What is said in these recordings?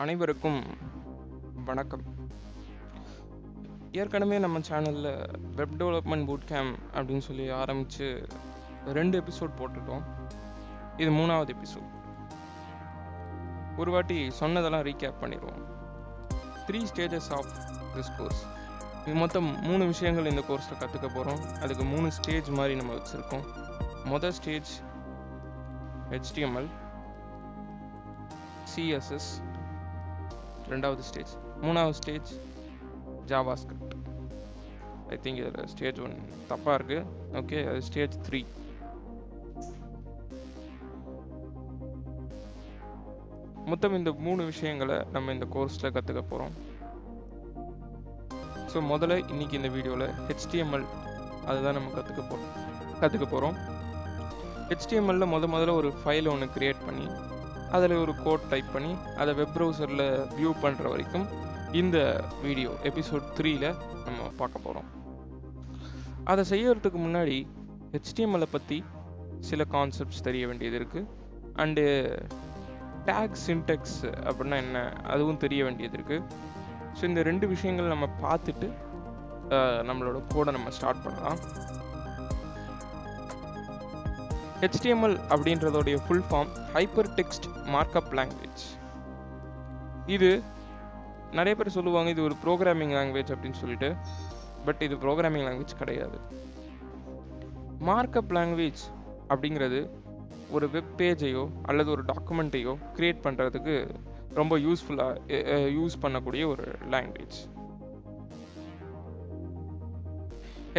அனைவருக்கும் வணக்கம். ஏற்கனவே நம்ம சேனலில் வெப் டெவலப்மெண்ட் பூட் கேம்ப் அப்படின்னு சொல்லி ஆரம்பித்து 2 எபிசோட் போட்டுட்டோம். இது 3வது எபிசோட். ஒரு வாட்டி சொன்னதெல்லாம் ரீகேப் பண்ணிடுவோம். 3 ஸ்டேஜஸ் ஆஃப் திஸ் கோர்ஸ். இது மொத்தம் 3 விஷயங்கள் இந்த கோர்ஸில் கற்றுக்க போகிறோம். அதுக்கு 3 ஸ்டேஜ் மாதிரி நம்ம வச்சுருக்கோம். மொதல் ஸ்டேஜ் HTML, CSS, 2வது ஸ்டேஜ். 3வது ஸ்டேஜ் JavaScript. ஐ திங்க் இதில் ஸ்டேஜ் 1 தப்பாக இருக்குது. ஓகே, அது ஸ்டேஜ் 3. மொத்தம் இந்த 3 விஷயங்களை நம்ம இந்த கோர்ஸில் கற்றுக்க போகிறோம். ஸோ முதல்ல இன்னைக்கு இந்த வீடியோவில் HTML அதுதான் நம்ம கற்றுக்க போகிறோம். HTML முதல்ல ஒரு ஃபைல் ஒன்று க்ரியேட் பண்ணி அதில் ஒரு கோட் டைப் பண்ணி அதை வெப் ப்ரௌசரில் வியூ பண்ணுற வரைக்கும் இந்த வீடியோ எபிசோட் 3ல் நம்ம பார்க்க போகிறோம். அதை செய்யறதுக்கு முன்னாடி HTML பற்றி சில கான்செப்ட்ஸ் தெரிய வேண்டியது இருக்குது. அண்டு டேக் சின்டெக்ஸ் அப்படின்னா என்ன அதுவும் தெரிய வேண்டியது இருக்குது. ஸோ இந்த 2 விஷயங்கள் நம்ம பார்த்துட்டு நம்மளோட கோடை நம்ம ஸ்டார்ட் பண்ணலாம். HTML அப்படின்றதோடைய full form hyper text markup language. இது நிறைய பேர் சொல்லுவாங்க இது ஒரு ப்ரோக்ராமிங் லாங்குவேஜ் அப்படின்னு சொல்லிட்டு. பட் இது ப்ரோக்ராமிங் லாங்குவேஜ் கிடையாது. மார்க்அப் லாங்குவேஜ் அப்படிங்கிறது ஒரு வெப் பேஜையோ அல்லது ஒரு டாக்குமெண்ட்டையோ கிரியேட் பண்ணுறதுக்கு ரொம்ப யூஸ் பண்ணக்கூடிய ஒரு லாங்குவேஜ்.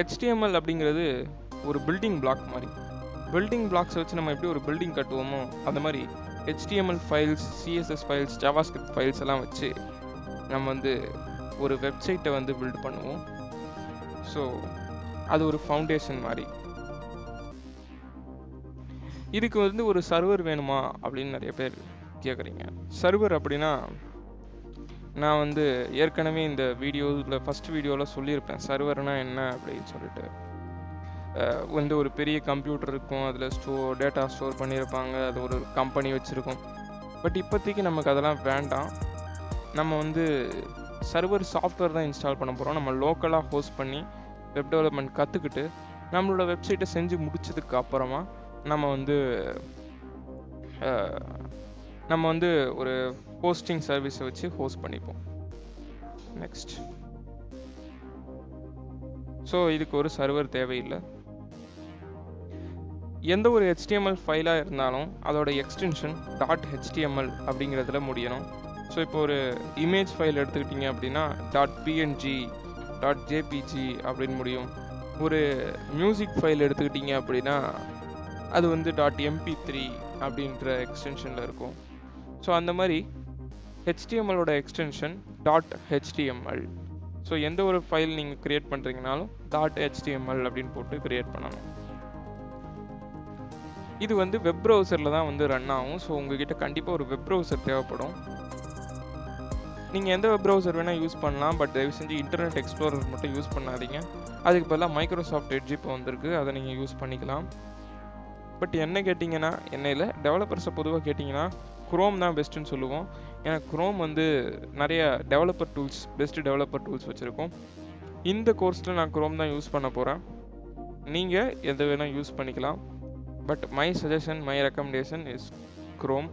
HTML அப்படிங்கிறது ஒரு பில்டிங் பிளாக் மாதிரி. பில்டிங் பிளாக்ஸை வச்சு நம்ம எப்படி ஒரு பில்டிங் கட்டுவோமோ அந்த மாதிரி HTML files, CSS files, JavaScript files எல்லாம் வச்சு நம்ம ஒரு வெப்சைட்டை பில்ட் பண்ணுவோம். ஸோ அது ஒரு ஃபவுண்டேஷன் மாதிரி. இதுக்கு ஒரு சர்வர் வேணுமா அப்படின்னு நிறைய பேர் கேட்குறீங்க. சர்வர் அப்படின்னா நான் ஏற்கனவே இந்த வீடியோவில் ஃபஸ்ட் வீடியோவில் சொல்லியிருப்பேன் சர்வர்னா என்ன அப்படின்னு சொல்லிட்டு. ஒரு பெரிய கம்ப்யூட்டர் இருக்கும், அதில் டேட்டா ஸ்டோர் பண்ணியிருப்பாங்க, அது ஒரு கம்பெனி வச்சுருக்கோம். பட் இப்போதைக்கு நமக்கு அதெல்லாம் வேண்டாம். நம்ம சர்வர் சாஃப்ட்வேர் தான் இன்ஸ்டால் பண்ண போகிறோம். நம்ம லோக்கலாக ஹோஸ்ட் பண்ணி வெப் டெவலப்மெண்ட் கற்றுக்கிட்டு நம்மளோட வெப்சைட்டை செஞ்சு முடிச்சதுக்கு அப்புறமா நம்ம ஒரு ஹோஸ்டிங் சர்வீஸை வச்சு ஹோஸ்ட் பண்ணிப்போம். நெக்ஸ்ட், ஸோ இதுக்கு ஒரு சர்வர் தேவையில்லை. எந்த ஒரு HTML ஃபைலாக இருந்தாலும் அதோட எக்ஸ்டென்ஷன் .html அப்படிங்கிறதுல முடியணும். ஸோ இப்போ ஒரு இமேஜ் ஃபைல் எடுத்துக்கிட்டிங்க அப்படின்னா .png, .jpg அப்படின்னு முடியும். ஒரு மியூசிக் ஃபைல் எடுத்துக்கிட்டிங்க அப்படின்னா அது .mp3 அப்படின்ற எக்ஸ்டென்ஷனில் இருக்கும். ஸோ அந்த மாதிரி HTMLோட எக்ஸ்டென்ஷன் .html. ஸோ எந்த ஒரு ஃபைல் நீங்கள் க்ரியேட் பண்ணுறீங்கனாலும் .html அப்படின்னு போட்டு க்ரியேட் பண்ணணும். இது வெப் ப்ரௌசரில் தான் ரன் ஆகும். ஸோ உங்ககிட்ட கண்டிப்பாக ஒரு வெப் ப்ரௌசர் தேவைப்படும். நீங்கள் எந்த வெப் ப்ரௌசர் வேணால் யூஸ் பண்ணலாம். பட் தயவு செஞ்சு இன்டர்நெட் எக்ஸ்ப்ளோரர் மட்டும் யூஸ் பண்ணாதீங்க. அதுக்கு பதிலாக மைக்ரோசாஃப்ட் எட்ஜ் இப்போ வந்திருக்கு, அதை நீங்கள் யூஸ் பண்ணிக்கலாம். பட் என்ன கேட்டிங்கன்னா, என்னையில் டெவலப்பர்ஸை பொதுவாக கேட்டிங்கன்னா குரோம் தான் பெஸ்ட்டுன்னு சொல்லுவோம். ஏன்னா குரோம் நிறைய பெஸ்ட்டு டெவலப்பர் டூல்ஸ் வச்சுருக்கோம். இந்த கோர்ஸில் நான் குரோம் தான் யூஸ் பண்ண போகிறேன். நீங்கள் எதை வேணால் யூஸ் பண்ணிக்கலாம். But my suggestion, my recommendation is chrome.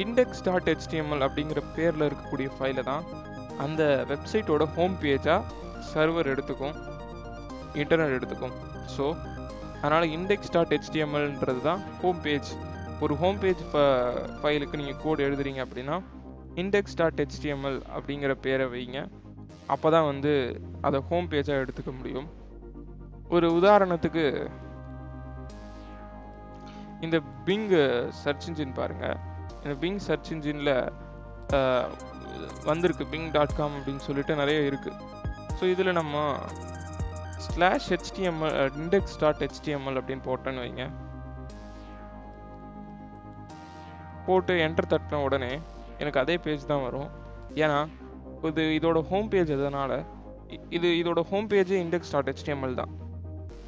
index.html அப்படிங்கிற பேரில் இருக்கக்கூடிய ஃபைலை தான் அந்த வெப்சைட்டோட ஹோம் பேஜாக சர்வர் எடுத்துக்கும், இன்டர்நெட் எடுத்துக்கும். ஸோ அதனால் index.htmlன்றது தான் ஹோம் பேஜ். ஒரு ஹோம் பேஜ் ஃபைலுக்கு நீங்கள் கோட் எழுதுறீங்க அப்படின்னா index.html அப்படிங்கிற பேரை வைங்க. அப்போ தான் அதை ஹோம் பேஜாக எடுத்துக்க முடியும். ஒரு உதாரணத்துக்கு இந்த பிங் சர்ச் இன்ஜின் பாருங்கள். இந்த பிங் சர்ச் இன்ஜினில் வந்திருக்கு bing.com அப்படின்னு சொல்லிட்டு நிறைய இருக்குது. ஸோ இதில் நம்ம /html index.html அப்படின்னு போட்டோன்னு வைங்க. போட்டு என்டர் தட்டின உடனே எனக்கு அதே பேஜ் தான் வரும். ஏன்னா இதோட ஹோம் பேஜ் எதனால் இதோட ஹோம் பேஜே index.html தான்.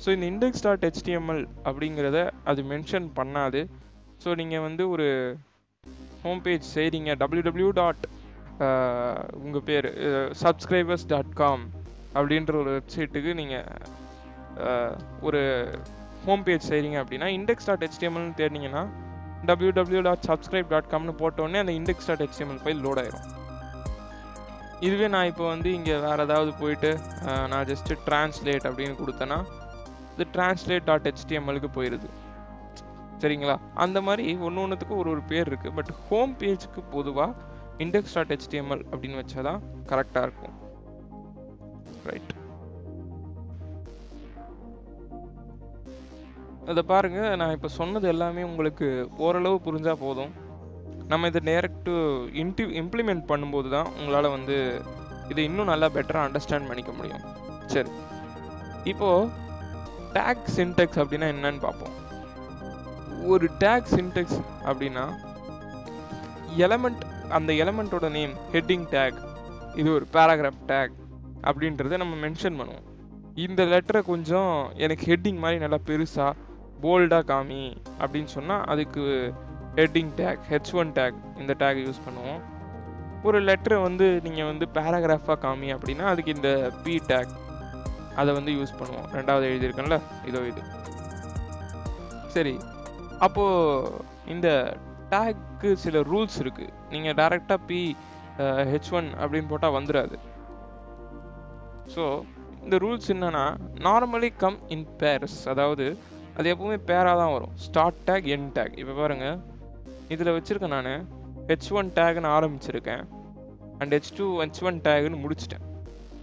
ஸோ இந்த index.html அப்படிங்கிறத அது மென்ஷன் பண்ணாது. ஸோ நீங்கள் வந்து ஒரு ஹோம் பேஜ் செய்கிறீங்க, www டாட் உங்கள் பேர் subscribers.com அப்படின்ற ஒரு வெப்சைட்டுக்கு நீங்கள் ஒரு ஹோம் பேஜ் செய்கிறீங்க அப்படின்னா index.htmlனு தேடினீங்கன்னா www.subscribe.comனு போட்டோடனே அந்த index.html ஃபைல் லோட் ஆயிரும். இதுவே நான் இப்போ வந்து இங்கே வேறு ஏதாவது போயிட்டு நான் ஜஸ்ட்டு translate அப்படின்னு கொடுத்தேன்னா இது translate.htmlக்கு போயிடுது. சரிங்களா? அந்த மாதிரி ஒன்றுத்துக்கும் ஒரு பேர் இருக்குது. பட் ஹோம் பேஜுக்கு பொதுவாக index.html அப்படின்னு வச்சா தான் கரெக்டாக இருக்கும். ரைட், அதை பாருங்கள். நான் இப்போ சொன்னது எல்லாமே உங்களுக்கு ஓரளவு புரிஞ்சால் போதும். நம்ம இதை டேரெக்டு இம்ப்ளிமெண்ட் பண்ணும்போது தான் உங்களால் வந்து இதை இன்னும் நல்லா பெட்டராக அண்டர்ஸ்டாண்ட் பண்ணிக்க முடியும். சரி, இப்போது டேக் சின்டெக்ஸ் அப்படின்னா என்னன்னு பார்ப்போம். ஒரு டேக் சின்டெக்ஸ் அப்படின்னா எலமெண்ட், அந்த எலமெண்ட்டோட நேம், ஹெட்டிங் டேக், இது ஒரு பேராகிராஃப் டேக் அப்படின்றத நம்ம மென்ஷன் பண்ணுவோம். இந்த லெட்டரை கொஞ்சம் எனக்கு ஹெட்டிங் மாதிரி நல்லா பெருசாக போல்டாக காமி அப்படின்னு சொன்னால் அதுக்கு ஹெட்டிங் டேக், h1 டேக், இந்த டேக் யூஸ் பண்ணுவோம். ஒரு லெட்டரை வந்து நீங்கள் வந்து பேராகிராஃபாக காமி அப்படின்னா அதுக்கு இந்த p டேக், அதை வந்து யூஸ் பண்ணுவோம். ரெண்டாவது எழுதியிருக்கேன்ல, இதோ இது. சரி, அப்போது இந்த டேக்கு சில ரூல்ஸ் இருக்குது. நீங்கள் டைரெக்டாக h1 அப்படின்னு போட்டால் வந்துடாது. ஸோ இந்த ரூல்ஸ் என்னன்னா, நார்மலி கம் இன் பேர்ஸ், அதாவது அது எப்பவுமே பேராக தான் வரும். Start take, end take. இப்போ பாருங்கள், இதில் வச்சுருக்கேன் நான் h1 டேக்னு ஆரம்பிச்சிருக்கேன் அண்ட் h1 டேக்னு முடிச்சிட்டேன்.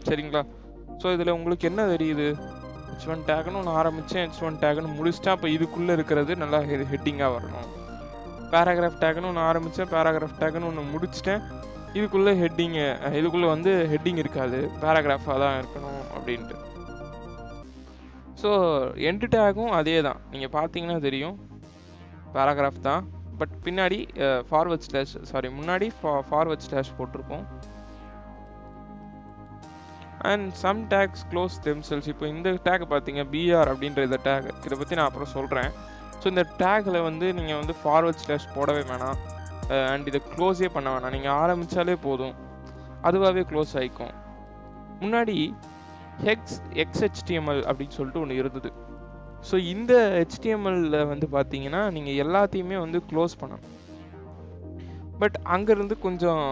சரிங்களா? ஸோ இதில் உங்களுக்கு என்ன தெரியுது? h1 டேக்னு ஒன்று ஆரம்பித்தேன், h1 டேக்னு முடிச்சிட்டேன். அப்போ இதுக்குள்ளே இருக்கிறது நல்லா ஹெட்டிங்காக வரணும். பேராகிராஃப் டேக்னு ஒன்று ஆரம்பித்தேன், பேராகிராஃப் டேக்னு ஒன்று முடிச்சிட்டேன், இதுக்குள்ளே இதுக்குள்ளே வந்து ஹெட்டிங் இருக்காது, பேராகிராஃபாக தான் இருக்கணும் அப்படின்ட்டு. ஸோ எண்டு டேக்கும் அதே தான். நீங்கள் பார்த்தீங்கன்னா தெரியும், பேராகிராஃப் தான். பட் பின்னாடி முன்னாடி ஃபார்வர்ட் ஸ்லாஷ் போட்டிருப்போம். And some tags close themselves. இப்போ இந்த டேக் பார்த்தீங்க, பிஆர் அப்படின்ற இந்த டேக், இதை பற்றி நான் அப்புறம் சொல்கிறேன். ஸோ இந்த டேக்கில் வந்து நீங்கள் வந்து ஃபார்வர்ட் ஸ்லாஷ் போடவே வேணாம் அண்ட் இதை க்ளோஸே பண்ண வேணாம். நீங்கள் ஆரம்பித்தாலே போதும், அதுவாகவே க்ளோஸ் ஆகிக்கும். முன்னாடி XHTML அப்படின்னு சொல்லிட்டு ஒன்று இருந்தது. ஸோ இந்த HTML வந்து பார்த்தீங்கன்னா நீங்கள் எல்லாத்தையுமே வந்து க்ளோஸ் பண்ணணும். பட் அங்கேருந்து கொஞ்சம்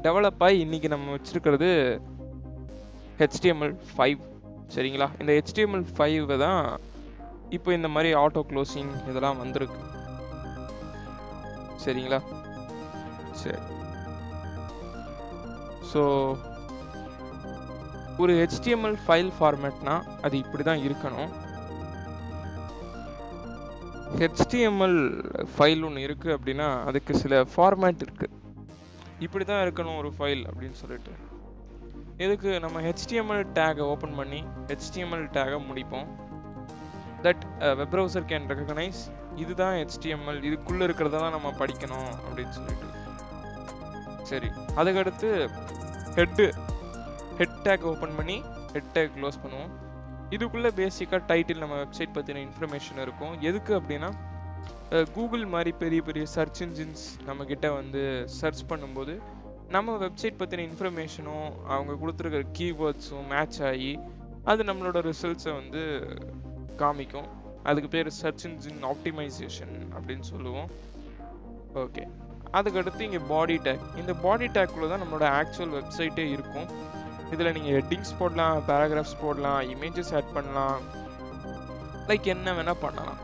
டெவலப் ஆகி இன்றைக்கி நம்ம வச்சுருக்கிறது HTML5. சரிங்களா? இந்த HTML5 தான் இப்போ இந்த மாதிரி ஆட்டோ க்ளோசிங் இதெல்லாம் வந்திருக்கு. சரிங்களா? சரி, ஸோ ஒரு HTML ஃபைல் ஃபார்மேட்னா அது இப்படி தான் இருக்கணும். HTML ஃபைல் ஒன்று இருக்குது அப்படின்னா அதுக்கு சில ஃபார்மேட் இருக்குது. இப்படி தான் இருக்கணும் ஒரு ஃபைல் அப்படின்னு சொல்லிட்டு. இதுக்கு நம்ம HTML டேகை ஓப்பன் பண்ணி HTML டேகை முடிப்போம். That web browser can recognise இதுதான் HTML, இதுக்குள்ளே இருக்கிறதெல்லாம் நம்ம படிக்கணும் அப்படின்னு சொல்லிட்டு. சரி, அதுக்கடுத்து ஹெட் டேக் ஓப்பன் பண்ணி ஹெட் டேக் க்ளோஸ் பண்ணுவோம். இதுக்குள்ளே பேசிக்காக டைட்டில், நம்ம வெப்சைட் பற்றின இன்ஃபர்மேஷன் இருக்கும். எதுக்கு அப்படின்னா கூகுள் மாதிரி பெரிய பெரிய சர்ச் இன்ஜின்ஸ் நம்மக்கிட்ட வந்து சர்ச் பண்ணும்போது நம்ம வெப்சைட் பற்றின இன்ஃபர்மேஷனும் அவங்க கொடுத்துருக்கிற கீவேர்ட்ஸும் மேட்ச் ஆகி அது நம்மளோட ரிசல்ட்ஸை வந்து காமிக்கும். அதுக்கு பேர் சர்ச் இன்ஜின் ஆப்டிமைசேஷன் அப்படின்னு சொல்லுவோம். ஓகே, அதுக்கடுத்து இங்கே பாடி டேக். இந்த பாடி டேக்குள்ளே தான் நம்மளோட ஆக்சுவல் வெப்சைட்டே இருக்கும். இதில் நீங்கள் ஹெட்டிங்ஸ் போடலாம், பேராகிராஃப்ஸ் போடலாம், இமேஜஸ் ஆட் பண்ணலாம், லைக் என்ன வேணால் பண்ணலாம்.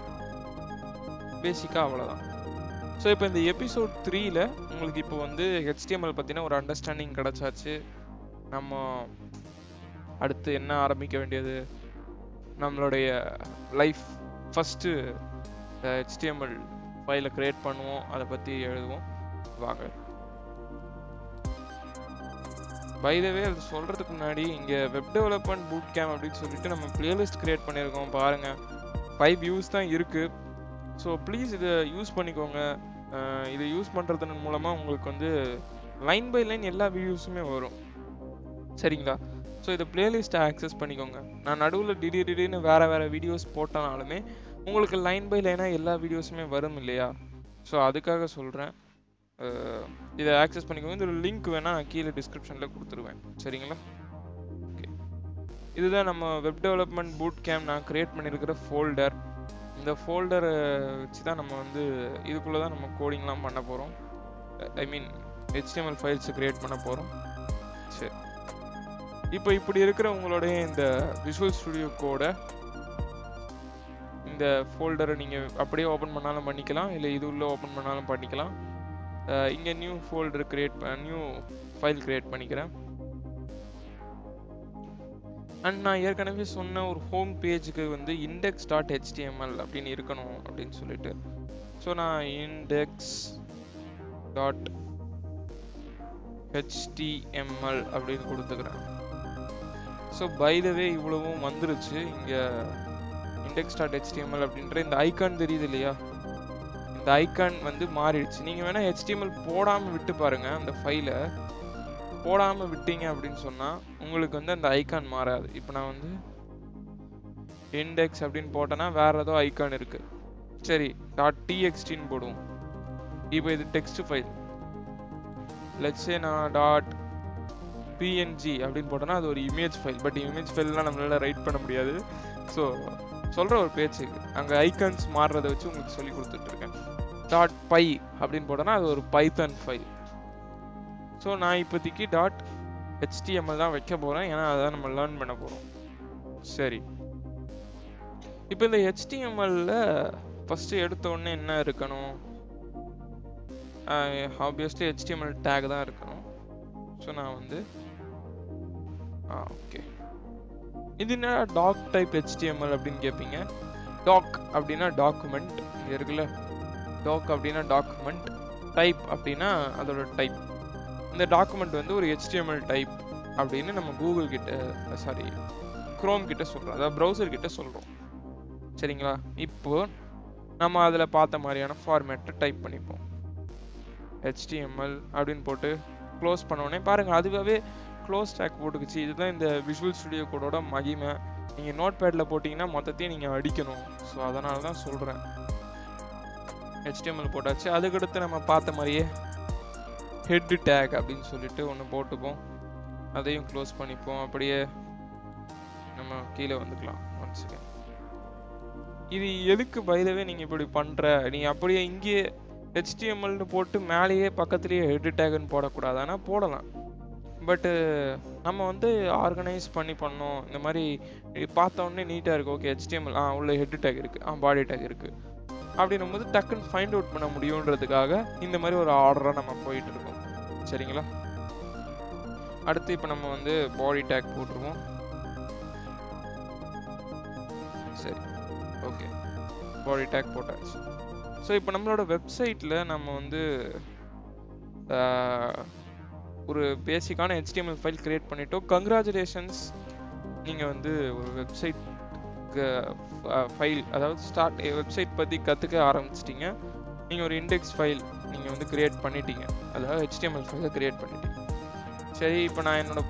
பேசிக்காக அவ்வளோதான். ஸோ இப்போ இந்த எபிசோட் 3ல் உங்களுக்கு இப்போ வந்து HTML பற்றின ஒரு அண்டர்ஸ்டாண்டிங் கிடச்சாச்சு. நம்ம அடுத்து என்ன ஆரம்பிக்க வேண்டியது, நம்மளுடைய லைஃப் ஃபஸ்ட்டு HTML ஃபைலை க்ரியேட் பண்ணுவோம், அதை பற்றி எழுதுவோம். வாங்க. பை த வே, அது சொல்கிறதுக்கு முன்னாடி இங்கே வெப் டெவலப்மெண்ட் பூட் கேம்ப் அப்படின்னு சொல்லிட்டு நம்ம பிளேலிஸ்ட் க்ரியேட் பண்ணியிருக்கோம். பாருங்கள், 5 வியூஸ் தான் இருக்குது. ஸோ ப்ளீஸ் இதை யூஸ் பண்ணிக்கோங்க. இதை யூஸ் பண்ணுறதன் மூலமாக உங்களுக்கு வந்து லைன் பை லைன் எல்லா வீடியோஸுமே வரும். சரிங்களா? ஸோ இதை பிளேலிஸ்ட்டை ஆக்சஸ் பண்ணிக்கோங்க. நான் நடுவில் திடீர்னு வேறு வீடியோஸ் போட்டனாலுமே உங்களுக்கு லைன் பை லைனாக எல்லா வீடியோஸுமே வரும் இல்லையா? ஸோ அதுக்காக சொல்கிறேன். இதை ஆக்சஸ் பண்ணிக்கோங்க. இந்த லிங்க் வேணால் கீழே டிஸ்கிரிப்ஷனில் கொடுத்துருவேன். சரிங்களா? ஓகே, இதுதான் நம்ம வெப் டெவலப்மெண்ட் பூட் கேம்ப் நான் க்ரியேட் பண்ணியிருக்கிற ஃபோல்டர். இந்த ஃபோல்டரை வச்சு தான் நம்ம வந்து இதுக்குள்ளே தான் நம்ம கோடிங்லாம் பண்ண போகிறோம். ஐ மீன் HTML ஃபைல்ஸை க்ரியேட் பண்ண போகிறோம். சரி, இப்போ இப்படி இருக்கிற உங்களுடைய இந்த விஷுவல் ஸ்டுடியோ கோடை இந்த ஃபோல்டரை நீங்கள் அப்படியே ஓப்பன் பண்ணாலும் பண்ணிக்கலாம், இல்லை இது உள்ள ஓப்பன் பண்ணாலும் பண்ணிக்கலாம். இங்கே new folder new file create பண்ணிக்கிறேன். அண்ட் நான் ஏற்கனவே சொன்ன ஒரு ஹோம் பேஜுக்கு வந்து index.html அப்படின்னு இருக்கணும் அப்படின்னு சொல்லிட்டு, ஸோ நான் index.html அப்படின்னு கொடுத்துக்கிறேன். ஸோ பை த வே இவ்வளவும் வந்துருச்சு. இங்கே index.html அப்படின்ற இந்த ஐக்கான் தெரியுது இல்லையா, இந்த ஐக்கான் வந்து மாறிடுச்சு. நீங்கள் வேணால் HTML போடாமல் விட்டு பாருங்கள். அந்த ஃபைலை போடாமல் விட்டீங்க அப்படின்னு சொன்னால் உங்களுக்கு வந்து அந்த ஐக்கான் மாறாது. இப்போ நான் வந்து இண்டெக்ஸ் அப்படின்னு போட்டேன்னா வேறு ஏதோ ஐக்கான் இருக்குது. சரி, .txt போடுவோம். இப்போ இது டெக்ஸ்ட் ஃபைல். லெட்ஸே நான் .png அப்படின்னு போட்டேன்னா அது ஒரு இமேஜ் ஃபைல். பட் இமேஜ் ஃபைல்லாம் நம்மளால ரைட் பண்ண முடியாது. ஸோ சொல்கிற ஒரு பேச்சுக்கு அங்கே ஐக்கான்ஸ் மாறுறதை வச்சு உங்களுக்கு சொல்லி கொடுத்துட்ருக்கேன். .py அப்படின்னு போட்டோன்னா அது ஒரு பைத்தான் ஃபைல். ஸோ நான் இப்போதைக்கு .html தான் வைக்க போகிறேன், ஏன்னா அதான் நம்ம லேர்ன் பண்ண போகிறோம். சரி, இப்போ இந்த HTML-ல ஃபஸ்ட்டு எடுத்த உடனே என்ன இருக்கணும்? ஆப்வியஸ்லி HTML டேக் தான் இருக்கணும். ஸோ நான் வந்து ஓகே, இது என்ன டாக் டைப் HTML அப்படின்னு கேட்பீங்க. டாக் அப்படின்னா டாக்குமெண்ட், இங்கே இருக்குல்ல. டாக் அப்படின்னா டாக்குமெண்ட், டைப் அப்படின்னா அதோட டைப். இந்த டாக்குமெண்ட் வந்து ஒரு HTML டைப் அப்படின்னு நம்ம கூகுள் கிட்ட, சாரி குரோம் கிட்ட சொல்கிறோம், அதாவது ப்ரௌசர் கிட்ட சொல்கிறோம். சரிங்களா? இப்போ நம்ம அதில் பார்த்த மாதிரியான ஃபார்மேட்டை டைப் பண்ணிப்போம். HTML அப்படின்னு போட்டு க்ளோஸ் பண்ணோடனே பாருங்கள், அதுவாகவே க்ளோஸ் டேக் போட்டுக்குச்சு. இதுதான் இந்த விஷுவல் ஸ்டுடியோ கோடோட மகிமை. நீங்கள் நோட் பேடில் போட்டிங்கன்னா மொத்தத்தையும் நீங்கள் அடிக்கணும். ஸோ அதனால தான் சொல்கிறேன். HTML போட்டாச்சு. அதுக்கடுத்து நம்ம பார்த்த மாதிரியே ஹெட் டேக் அப்படின்னு சொல்லிட்டு ஒன்று போட்டுப்போம். அதையும் க்ளோஸ் பண்ணிப்போம். அப்படியே நம்ம கீழே வந்துக்கலாம். One second. இது எதுக்கு பைதவே நீங்கள் இப்படி பண்ணுற? நீங்கள் அப்படியே இங்கேயே HTMLனு போட்டு மேலேயே பக்கத்துலேயே ஹெட் டேக்னு போடக்கூடாது. ஆனால் போடலாம். பட்டு நம்ம வந்து ஆர்கனைஸ் பண்ணோம். இந்த மாதிரி பார்த்த உடனே நீட்டாக இருக்குது. ஓகே, HTML உள்ள ஹெட் டேக் இருக்குது, பாடி டேக் இருக்குது அப்படின்னும் போது டக்குன்னு ஃபைண்ட் அவுட் பண்ண முடியுன்றதுக்காக இந்த மாதிரி ஒரு ஆர்டராக நம்ம போயிட்டு இருக்கோம். சரிங்களா? அடுத்து இப்போ நம்ம வந்து பாடி டேக் போட்டுருவோம். சரி, ஓகே, பாடி டேக் போட்டாச்சு. ஸோ இப்போ நம்மளோட வெப்சைட்டில் நம்ம வந்து ஒரு பேசிக்கான HTML ஃபைல் கிரியேட் பண்ணிட்டோம். கங்க்ராச்சுலேஷன்ஸ், நீங்கள் வந்து ஒரு வெப்சைட் ஃபைல், அதாவது வெப்சைட் பற்றி கற்றுக்க ஆரம்பிச்சிட்டிங்க. நீங்கள் ஒரு இண்டெக்ஸ் ஃபைல் நீங்கள் வந்து கிரியேட் பண்ணிட்டீங்க, அதாவது HTML ஃபைலை கிரியேட் பண்ணிட்டீங்க. சரி, இப்போ நான் என்னோட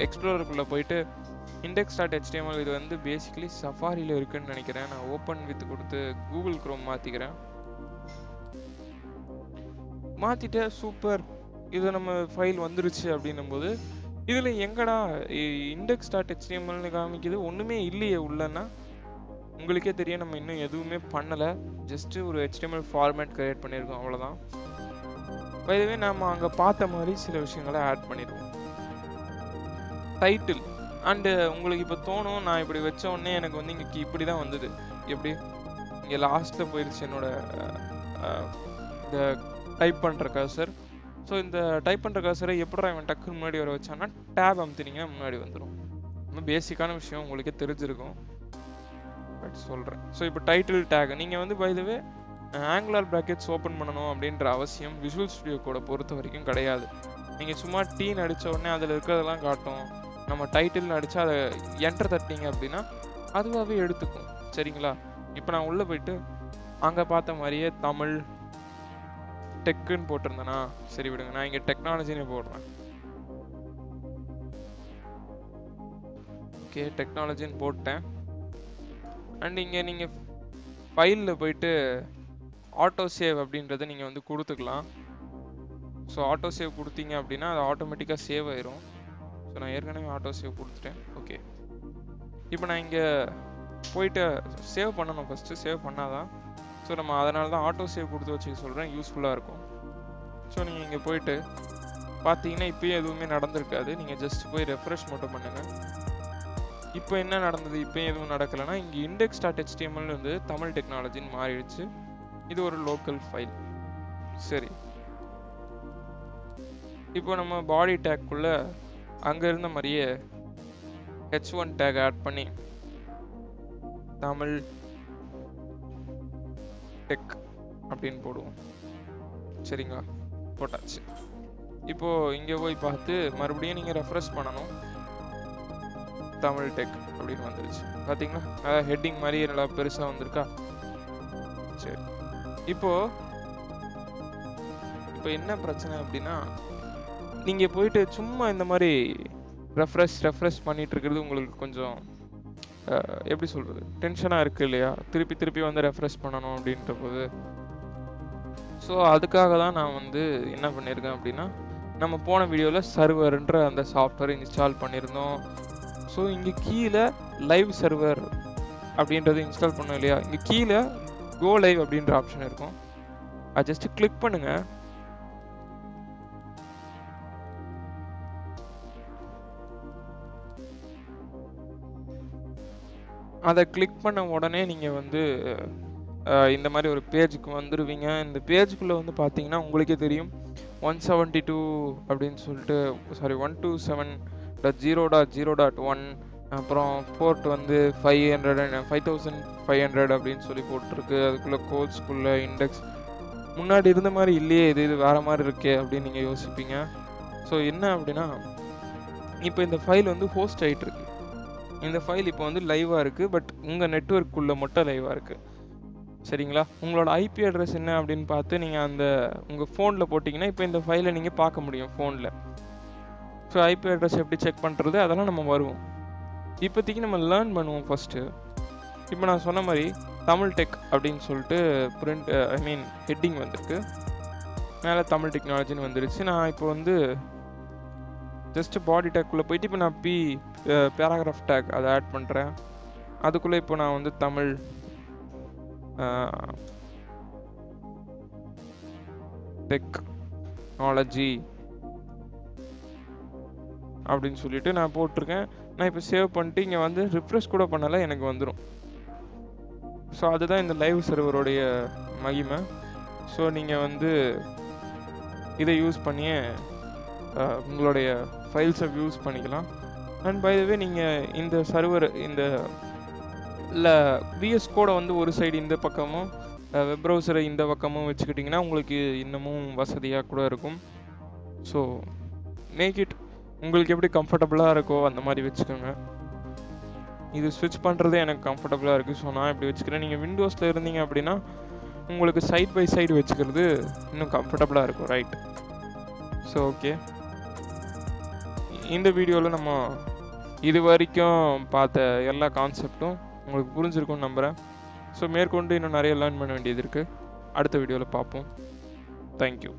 எக்ஸ்ப்ளோரருக்குள்ளே போயிட்டு index.html இது வந்து பேசிக்கலி சஃபாரியில் இருக்குன்னு நினைக்கிறேன். நான் ஓப்பன் வித் கொடுத்து கூகுள் குரோம் மாற்றிக்கிறேன். மாற்றிட்டு சூப்பர், இது நம்ம ஃபைல் வந்துருச்சு அப்படின்னும் போது இதில் எங்கடா index.htmlனு காமிக்குது, ஒன்றுமே இல்லையே உள்ளன்னா? உங்களுக்கே தெரியும், நம்ம இன்னும் எதுவுமே பண்ணலை. ஜஸ்ட்டு ஒரு HTML ஃபார்மேட் கிரியேட் பண்ணியிருக்கோம், அவ்வளோதான். இதுவே நம்ம அங்கே பார்த்த மாதிரி சில விஷயங்களை ஆட் பண்ணிடுவோம். டைட்டில் அண்டு உங்களுக்கு இப்போ தோணும், நான் இப்படி வச்ச உடனே எனக்கு வந்து இங்கே இப்படி தான் வந்தது. எப்படி இங்கே லாஸ்ட்டில் போயிடுச்சு என்னோட இந்த டைப் பண்ணுற கர்சர். ஸோ இந்த டைப் பண்ணுற கர்சரை எப்படி இவன் டக்குன்னு முன்னாடி வர வச்சான்னா டேப் அமுத்தினீங்கன்னா முன்னாடி வந்துடும். ரொம்ப பேசிக்கான விஷயம், உங்களுக்கே தெரிஞ்சிருக்கும், பட் சொல்கிறேன். ஸோ இப்போ டைட்டில் டேக் நீங்கள் வந்து பைதவே ஆங்குலர் ப்ராக்கெட்ஸ் ஓப்பன் பண்ணணும் அப்படின்ற அவசியம் விஷுவல் ஸ்டுடியோ கோட பொறுத்த வரைக்கும் கிடையாது. நீங்கள் சும்மா டீன்னு அடித்த உடனே அதில் இருக்கிறதெல்லாம் காட்டும். நம்ம டைட்டில்னு அடித்தா அதை என்டர் தட்டிங்க அப்படின்னா அதுவாகவே எடுத்துக்கும். சரிங்களா? இப்போ நான் உள்ளே போயிட்டு அங்கே பார்த்த மாதிரியே தமிழ் டெக்குன்னு போட்டிருந்தேனா, சரி விடுங்க, நான் இங்கே டெக்னாலஜின்னு போடுறேன். ஓகே, டெக்னாலஜின்னு போட்டேன். அண்ட் இங்கே நீங்கள் ஃபைலில் போயிட்டு ஆட்டோ சேவ் அப்படின்றத நீங்கள் வந்து கொடுத்துக்கலாம். ஸோ ஆட்டோ சேவ் கொடுத்தீங்க அப்படின்னா அது ஆட்டோமேட்டிக்காக சேவ் ஆயிரும். ஸோ நான் ஏற்கனவே ஆட்டோ சேவ் கொடுத்துட்டேன். ஓகே, இப்போ நான் இங்கே போயிட்டு சேவ் பண்ணணும். ஃபஸ்ட்டு சேவ் பண்ணாதான். ஸோ நம்ம அதனால தான் ஆட்டோ சேவ் கொடுத்து வச்சுக்க சொல்கிறேன், யூஸ்ஃபுல்லாக இருக்கும். ஸோ நீங்கள் இங்கே போயிட்டு பார்த்தீங்கன்னா இப்போயும் எதுவுமே நடந்திருக்காது. நீங்கள் ஜஸ்ட் போய் ரெஃப்ரெஷ் மட்டும் பண்ணுங்கள். இப்போ என்ன நடந்தது? இப்போயும் எதுவும் நடக்கலைன்னா இங்கே index.html வந்து தமிழ் டெக்னாலஜின்னு மாறிடுச்சு. இது ஒரு லோக்கல் ஃபைல். சரி, இப்போ நம்ம பாடி டேக்குள்ள அங்கே இருந்த மாதிரியே h1 டேக் ஆட் பண்ணி தமிழ் டெக் அப்படின்னு போடுவோம். சரிங்களா, போட்டாச்சு. இப்போ இங்கே போய் பார்த்து மறுபடியும் நீங்கள் ரெஃப்ரெஷ் பண்ணணும். தமிழ் டெக் அப்படின்னு வந்துருச்சு. பார்த்தீங்களா, ஹெட்டிங் மாதிரி நல்லா பெருசாக வந்திருக்கா? சரி, இப்போ என்ன பிரச்சனை அப்படின்னா, நீங்கள் போயிட்டு சும்மா இந்த மாதிரி ரெஃப்ரெஷ் பண்ணிட்டு இருக்கிறது உங்களுக்கு கொஞ்சம் எப்படி சொல்கிறது, டென்ஷனாக இருக்குது இல்லையா? திருப்பி வந்து ரெஃப்ரெஷ் பண்ணணும் அப்படின்ற போது. ஸோ அதுக்காக தான் நான் வந்து என்ன பண்ணியிருக்கேன் அப்படின்னா, நம்ம போன வீடியோவில் சர்வர்ன்ற அந்த சாஃப்ட்வேர் இன்ஸ்டால் பண்ணியிருந்தோம். ஸோ இங்கே கீழே லைவ் சர்வர் அப்படின்றது இன்ஸ்டால் பண்ணோம் இல்லையா? இங்கே கீழே கோ லைவ் அப்படின்ற ஆப்ஷன் இருக்கும். அது ஜஸ்ட் கிளிக் பண்ணுங்க. அதை கிளிக் பண்ண உடனே நீங்கள் வந்து இந்த மாதிரி ஒரு பேஜுக்கு வந்துடுவீங்க. இந்த பேஜுக்குள்ளே வந்து பார்த்தீங்கன்னா உங்களுக்கே தெரியும் 172 அப்படின்னு சொல்லிட்டு, சாரி 127.0.0.1, அப்புறம் போர்ட் வந்து 5500 அப்படின்னு சொல்லி போட்டிருக்கு. அதுக்குள்ளே கோட்ஸ்குள்ளே இண்டெக்ஸ் முன்னாடி இருந்த மாதிரி இல்லையே, இது வேறு மாதிரி இருக்கே அப்படின்னு நீங்கள் யோசிப்பீங்க. ஸோ என்ன அப்படின்னா, இப்போ இந்த ஃபைல் வந்து ஹோஸ்ட் ஆகிட்டு இருக்கு. இந்த ஃபைல் இப்போ வந்து லைவாக இருக்குது, பட் உங்கள் நெட்வொர்க்குள்ளே மட்டும் லைவாக இருக்குது. சரிங்களா, உங்களோட ஐபி அட்ரஸ் என்ன அப்படின்னு பார்த்து நீங்கள் அந்த உங்கள் ஃபோனில் போட்டிங்கன்னா இப்போ இந்த ஃபைலை நீங்கள் பார்க்க முடியும் ஃபோனில். ஸோ ஐபி அட்ரஸ் எப்படி செக் பண்ணுறது அதெல்லாம் நம்ம வருவோம். இப்போதைக்கு நம்ம லேர்ன் பண்ணுவோம் ஃபஸ்ட்டு. இப்போ நான் சொன்ன மாதிரி தமிழ் டெக் அப்படின்னு சொல்லிட்டு ஹெட்டிங் வந்திருக்கு. மேலே தமிழ் டெக்னாலஜின்னு வந்துருச்சு. நான் இப்போ வந்து ஜஸ்ட் பாடி டேக்குள்ளே போயிட்டு இப்போ நான் பேராகிராஃப் டேக் அதை ஆட் பண்ணுறேன். அதுக்குள்ளே இப்போ நான் வந்து தமிழ் டெக்னாலஜி அப்படின்னு சொல்லிட்டு நான் போட்டிருக்கேன். நான் இப்போ சேவ் பண்ணிட்டு இங்கே வந்து ரிஃப்ரெஷ் கூட பண்ணலை, எனக்கு வந்துடும். ஸோ அதுதான் இந்த லைவ் சர்வருடைய மகிமை. ஸோ நீங்கள் வந்து இதை யூஸ் பண்ணியே உங்களுடைய ஃபைல்ஸை யூஸ் பண்ணிக்கலாம். அண்ட் பை த வே நீங்கள் இந்த சர்வர் இந்த இல்லை விஎஸ் கோடை வந்து ஒரு சைடு இந்த பக்கமும் வெப் ப்ரௌசரை இந்த பக்கமும் வச்சுக்கிட்டிங்கன்னா உங்களுக்கு இன்னமும் வசதியாக கூட இருக்கும். ஸோ மேக் இட் உங்களுக்கு எப்படி கம்ஃபர்டபுளாக இருக்கோ அந்த மாதிரி வச்சுக்கோங்க. இது ஸ்விட்ச் பண்ணுறதே எனக்கு கம்ஃபர்டபுளாக இருக்குது. ஸோ நான் இப்படி வச்சுக்கிறேன். நீங்கள் விண்டோஸில் இருந்தீங்க அப்படின்னா உங்களுக்கு சைட் பை சைடு வச்சுக்கிறது இன்னும் கம்ஃபர்டபுளாக இருக்கும், ரைட்? ஸோ ஓகே, இந்த வீடியோவில் நம்ம இது வரைக்கும் பார்த்த எல்லா கான்செப்டும் உங்களுக்கு புரிஞ்சிருக்கும்னு நம்புகிறேன். ஸோ மேற்கொண்டு இன்னும் நிறைய லேர்ன் பண்ண வேண்டியது இருக்குது. அடுத்த வீடியோவில் பார்ப்போம். தேங்க்யூ.